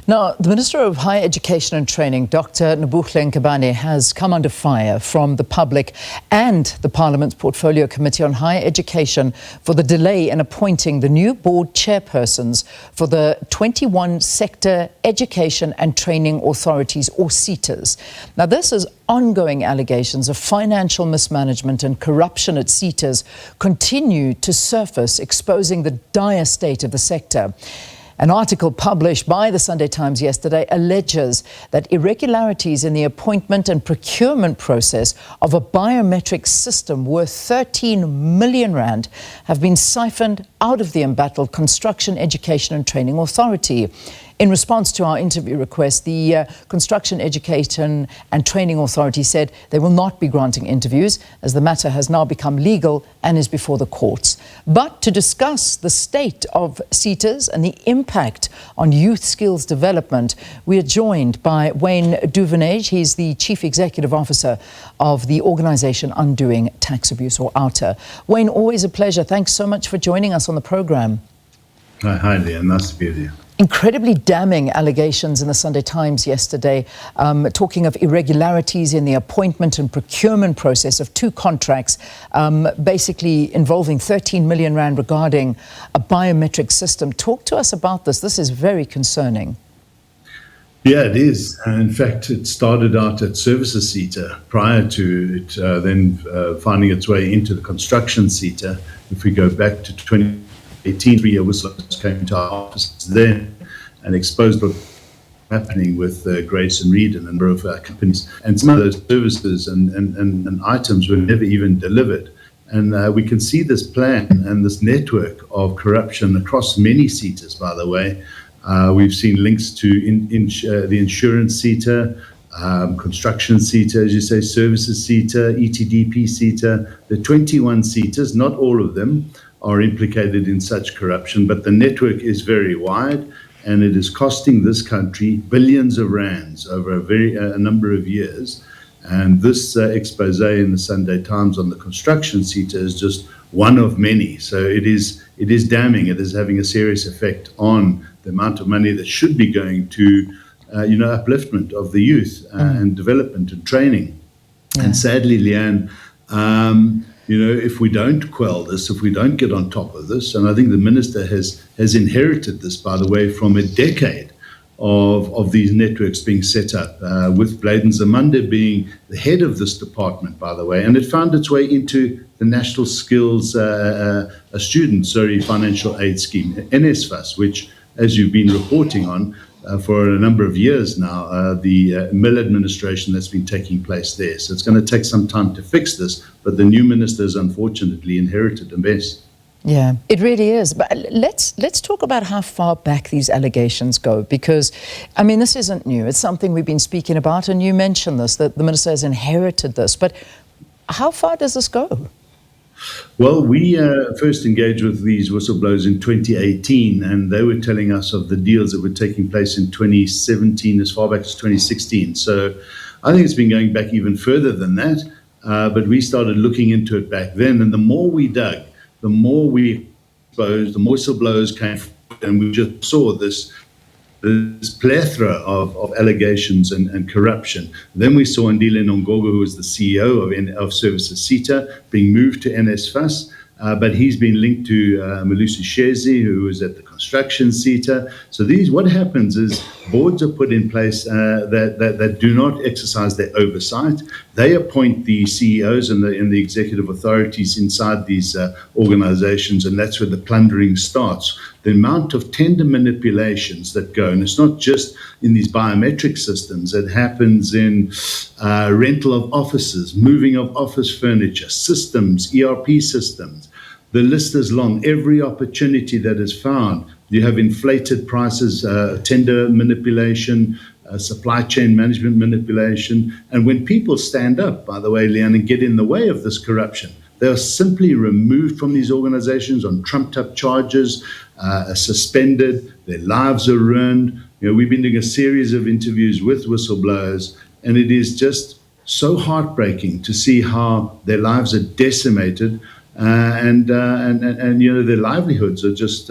Now, the Minister of Higher Education and Training, Dr. Nobuhle Nkabane, has come under fire from the public and the Parliament's Portfolio Committee on Higher Education for the delay in appointing the new board chairpersons for the 21 sector education and training authorities, or SETAs. Now, this is ongoing allegations of financial mismanagement and corruption at SETAs continue to surface, exposing the dire state of the sector. An article published by the Sunday Times yesterday alleges that irregularities in the appointment and procurement process of a biometric system worth 13 million rand have been siphoned out of the embattled Construction Education and Training Authority. In response to our interview request, the Construction Education and Training Authority said they will not be granting interviews as the matter has now become legal and is before the courts. But to discuss the state of SETAs and the impact on youth skills development, we are joined by Wayne Duvenage. He's the Chief Executive Officer of the organisation Undoing Tax Abuse, or OUTA. Wayne, always a pleasure. Thanks so much for joining us on the programme. Hi, Leah. Nice to be with you. Incredibly damning allegations in the Sunday Times yesterday, talking of irregularities in the appointment and procurement process of two contracts, basically involving 13 million rand regarding a biometric system. Talk to us about this. This is very concerning. Yeah, it is. In fact, it started out at Services CETA prior to it then finding its way into the construction CETA. If we go back to 2018, 3-year whistleblowers came to our offices then and exposed what was happening with Grace and Reed and a number of companies. And some of those services and items were never even delivered. And we can see this plan and this network of corruption across many SETAs, by the way. We've seen links to the insurance CETA, construction CETA, as you say, services CETA, ETDP CETA, the 21 SETAs, not all of them are implicated in such corruption, but the network is very wide, and it is costing this country billions of rands over a number of years. And this expose in the Sunday Times on the construction CETA is just one of many. So it is damning. It is having a serious effect on the amount of money that should be going to upliftment of the youth and development and training. Yeah. And sadly, Leanne, if we don't quell this, if we don't get on top of this, and I think the minister has inherited this, by the way, from a decade of these networks being set up, with Bladen Zamanda being the head of this department, by the way, and it found its way into the National Skills Financial Aid Scheme, NSFAS, which, as you've been reporting on, for a number of years now, the maladministration that's been taking place there. So it's going to take some time to fix this, but the new minister has unfortunately inherited a mess. Yeah, it really is. But let's talk about how far back these allegations go, because, I mean, this isn't new. It's something we've been speaking about, and you mentioned this, that the minister has inherited this. But how far does this go? Well, we first engaged with these whistleblowers in 2018, and they were telling us of the deals that were taking place in 2017, as far back as 2016. So I think it's been going back even further than that, but we started looking into it back then. And the more we dug, the more we exposed, the more whistleblowers came forward, and we just saw this plethora of allegations and corruption. Then we saw Nobuhle Nkabane, who was the CEO of Services CETA, being moved to NSFAS, but he's been linked to Malusi Shezi, who was at the construction CETA. So what happens is boards are put in place that do not exercise their oversight. They appoint the CEOs and the executive authorities inside these organizations, and that's where the plundering starts. The amount of tender manipulations that go, and it's not just in these biometric systems, it happens in rental of offices, moving of office furniture, systems, ERP systems. The list is long. Every opportunity that is found, you have inflated prices, tender manipulation, supply chain management manipulation. And when people stand up, by the way, Leanne, and get in the way of this corruption, they are simply removed from these organizations on trumped-up charges, suspended, their lives are ruined. We've been doing a series of interviews with whistleblowers, and it is just so heartbreaking to see how their lives are decimated, and their livelihoods are just,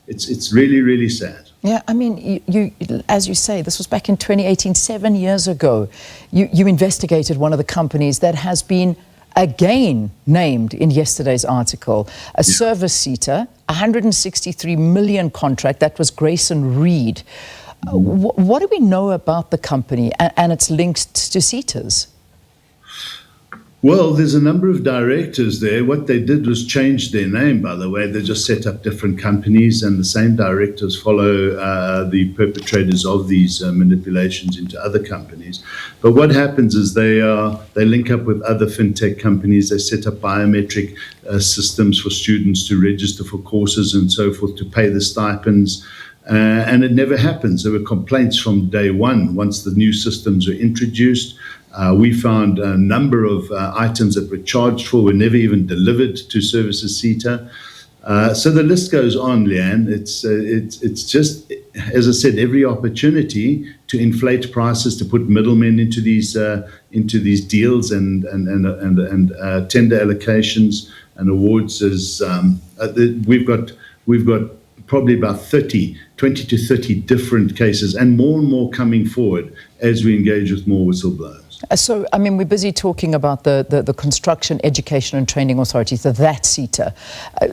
it's really, really sad. Yeah, I mean, you, as you say, this was back in 2018, 7 years ago. You investigated one of the companies that has been again named in yesterday's article, a service SETA, 163 million contract. That was Grayson Reed. What do we know about the company and its links to SETAs? Well, there's a number of directors there. What they did was change their name, by the way. They just set up different companies, and the same directors follow the perpetrators of these manipulations into other companies. But what happens is they link up with other fintech companies. They set up biometric systems for students to register for courses and so forth, to pay the stipends. And it never happens. There were complaints from day one once the new systems were introduced. We found a number of items that were charged for were never even delivered to Services SETA. So the list goes on, Leanne. It's just, as I said, every opportunity to inflate prices, to put middlemen into these deals and tender allocations and awards. We've got probably about 20 to 30 different cases, and more coming forward as we engage with more whistleblowers. So, I mean, we're busy talking about the Construction, Education and Training Authority, so that SETA,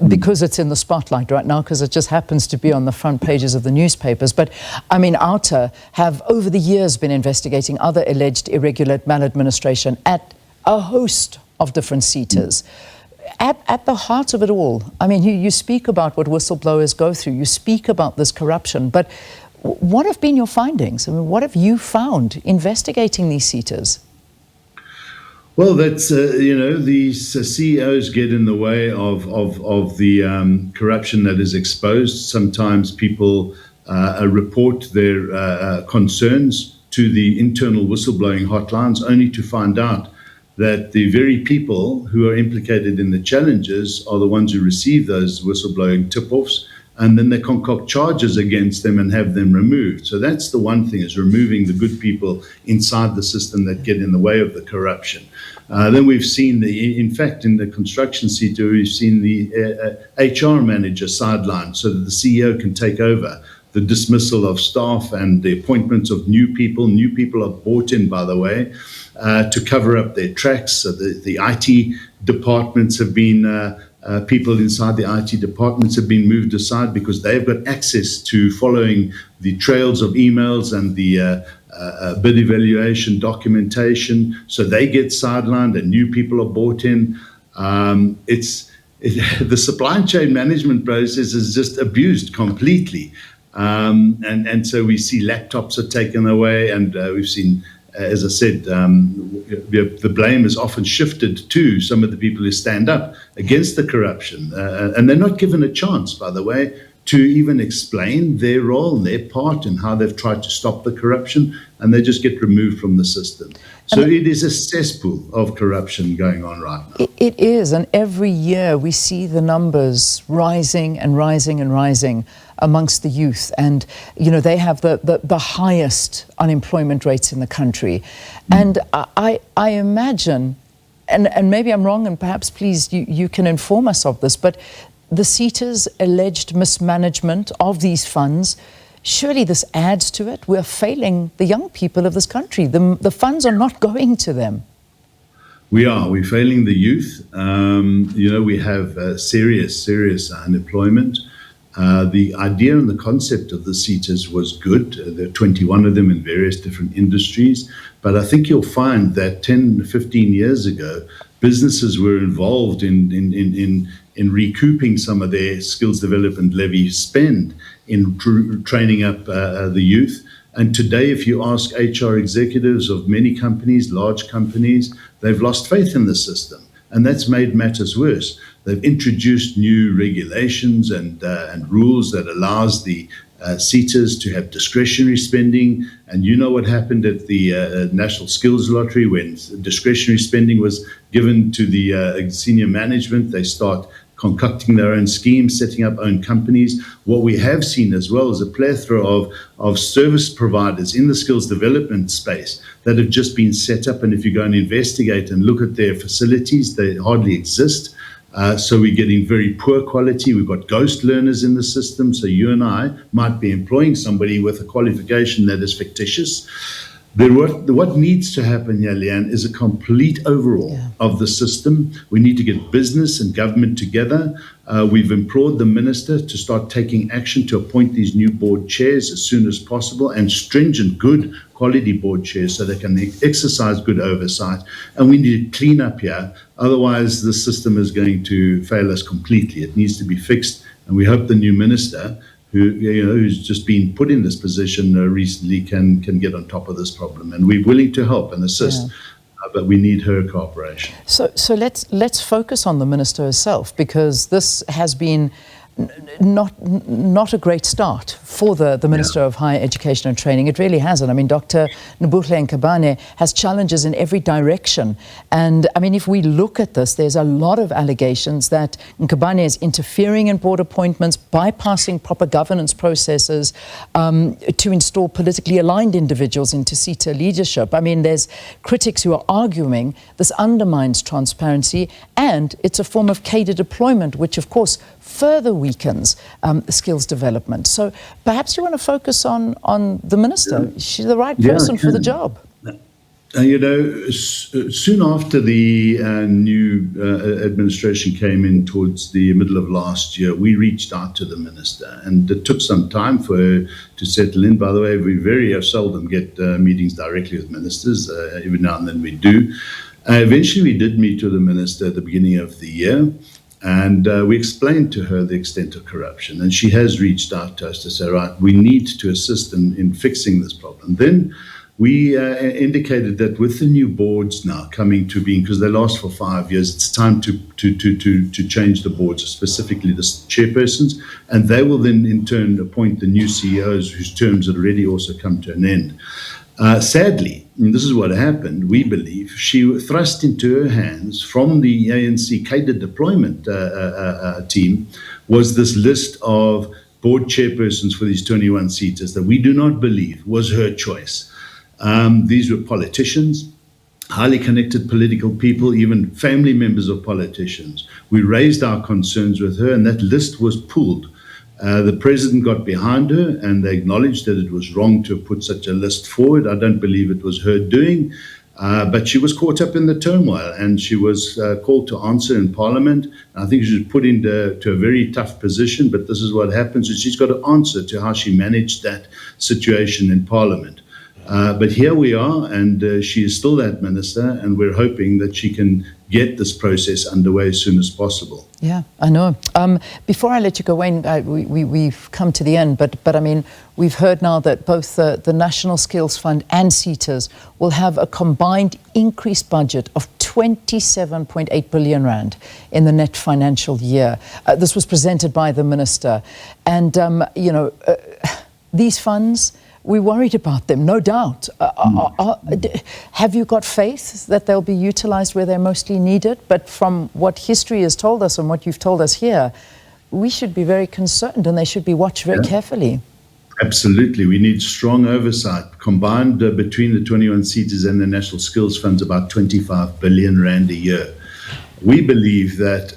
because it's in the spotlight right now, because it just happens to be on the front pages of the newspapers. But, I mean, OUTA have over the years been investigating other alleged irregular maladministration at a host of different SETAs. At the heart of it all, I mean, you speak about what whistleblowers go through, you speak about this corruption, but what have been your findings? I mean, what have you found investigating these SETAs? Well, that's, these CEOs get in the way of the corruption that is exposed. Sometimes people report their concerns to the internal whistleblowing hotlines, only to find out that the very people who are implicated in the challenges are the ones who receive those whistleblowing tip-offs, and then they concoct charges against them and have them removed. So that's the one thing, is removing the good people inside the system that get in the way of the corruption. Then we've seen, in fact, in the construction SETA, we've seen the HR manager sidelined so that the CEO can take over the dismissal of staff and the appointments of new people. New people are brought in, by the way, to cover up their tracks. So the IT departments have been, people inside the IT departments have been moved aside because they've got access to following the trails of emails and the bid evaluation documentation. So they get sidelined and new people are brought in. The supply chain management process is just abused completely. And so we see laptops are taken away, and we've seen, as I said, the blame is often shifted to some of the people who stand up against the corruption. And they're not given a chance, by the way, to even explain their role and their part and how they've tried to stop the corruption, and they just get removed from the system. So it is a cesspool of corruption going on right now. It is, and every year we see the numbers rising and rising and rising amongst the youth, and they have the highest unemployment rates in the country. And I imagine, and maybe I'm wrong, and perhaps please you can inform us of this, but the SETA's alleged mismanagement of these funds, surely this adds to it. We're failing the young people of this country. The funds are not going to them. We're failing the youth. We have serious unemployment. The idea and the concept of the SETAs was good. There are 21 of them in various different industries. But I think you'll find that 10, 15 years ago, businesses were involved in recouping some of their skills development levy spend in training up the youth. And today, if you ask HR executives of many companies, large companies, they've lost faith in the system. And that's made matters worse. They've introduced new regulations and rules that allows the SETAs to have discretionary spending. And you know what happened at the National Skills Lottery when discretionary spending was given to the senior management. They start concocting their own schemes, setting up own companies. What we have seen as well is a plethora of service providers in the skills development space that have just been set up. And if you go and investigate and look at their facilities, they hardly exist. So we're getting very poor quality. We've got ghost learners in the system. So you and I might be employing somebody with a qualification that is fictitious. What needs to happen here, Leanne, is a complete overhaul of the system. We need to get business and government together. We've implored the minister to start taking action to appoint these new board chairs as soon as possible, and stringent, good quality board chairs so they can exercise good oversight. And we need to clean up here. Otherwise, the system is going to fail us completely. It needs to be fixed. And we hope the new minister, who's just been put in this position recently, can get on top of this problem. And we're willing to help and assist, but we need her cooperation. So let's focus on the minister herself, because this has been not a great start for the Minister of Higher Education and Training. It really hasn't. I mean, Dr. Nobuhle Nkabane has challenges in every direction. And I mean, if we look at this, there's a lot of allegations that Nkabane is interfering in board appointments, bypassing proper governance processes to install politically aligned individuals into SETA leadership. I mean, there's critics who are arguing this undermines transparency, and it's a form of cadre deployment, which of course further weakens skills development. So perhaps you want to focus on the minister. She's the right person for the job. Soon after the new administration came in towards the middle of last year, we reached out to the minister, and it took some time for her to settle in. By the way, we very seldom get meetings directly with ministers. Every now and then we do. Eventually, we did meet with the minister at the beginning of the year. And we explained to her the extent of corruption. And she has reached out to us to say, right, we need to assist in fixing this problem. Then we indicated that with the new boards now coming to being, because they last for 5 years, it's time to change the boards, specifically the chairpersons. And they will then in turn appoint the new CEOs whose terms had already also come to an end. Sadly, and this is what happened, we believe, she thrust into her hands from the ANC cadre deployment team was this list of board chairpersons for these 21 SETAs that we do not believe was her choice. These were politicians, highly connected political people, even family members of politicians. We raised our concerns with her, and that list was pulled. The president got behind her, and they acknowledged that it was wrong to have put such a list forward. I don't believe it was her doing, but she was caught up in the turmoil, and she was called to answer in Parliament. I think she was put into a very tough position, but this is what happens, is she's got to answer to how she managed that situation in Parliament. But here we are, and she is still that minister, and we're hoping that she can get this process underway as soon as possible. Yeah, I know. Before I let you go, Wayne, we've come to the end, but I mean, we've heard now that both the National Skills Fund and SETAs will have a combined increased budget of 27.8 billion rand in the net financial year. This was presented by the minister. And, these funds, we're worried about them, no doubt. Have you got faith that they'll be utilised where they're mostly needed? But from what history has told us and what you've told us here, we should be very concerned, and they should be watched very carefully. Absolutely. We need strong oversight. Combined between the 21 SETAs and the National Skills Funds, about 25 billion rand a year. We believe that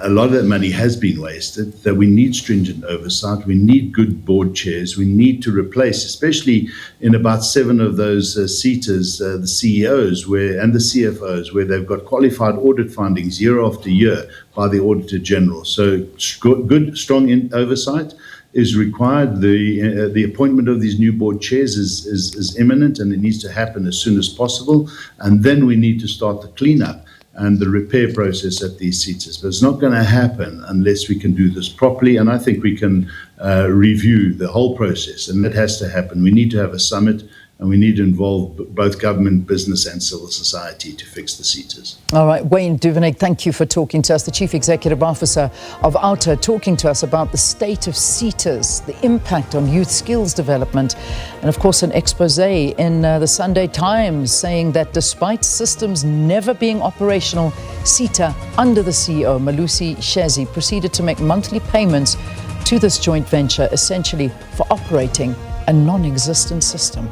a lot of that money has been wasted, that we need stringent oversight, we need good board chairs, we need to replace, especially in about 7 of those SETAs, the CEOs and the CFOs, where they've got qualified audit findings year after year by the Auditor General. So good, strong oversight is required. The appointment of these new board chairs is imminent, and it needs to happen as soon as possible. And then we need to start the cleanup and the repair process at these SETAs. But it's not going to happen unless we can do this properly, and I think we can review the whole process, and that has to happen. We need to have a summit, and we need to involve both government, business and civil society to fix the SETAs. All right, Wayne Duvenage, thank you for talking to us, the Chief Executive Officer of OUTA, talking to us about the state of SETAs, the impact on youth skills development, and of course an expose in the Sunday Times saying that despite systems never being operational, SETA under the CEO, Malusi Shezi, proceeded to make monthly payments to this joint venture, essentially for operating a non-existent system.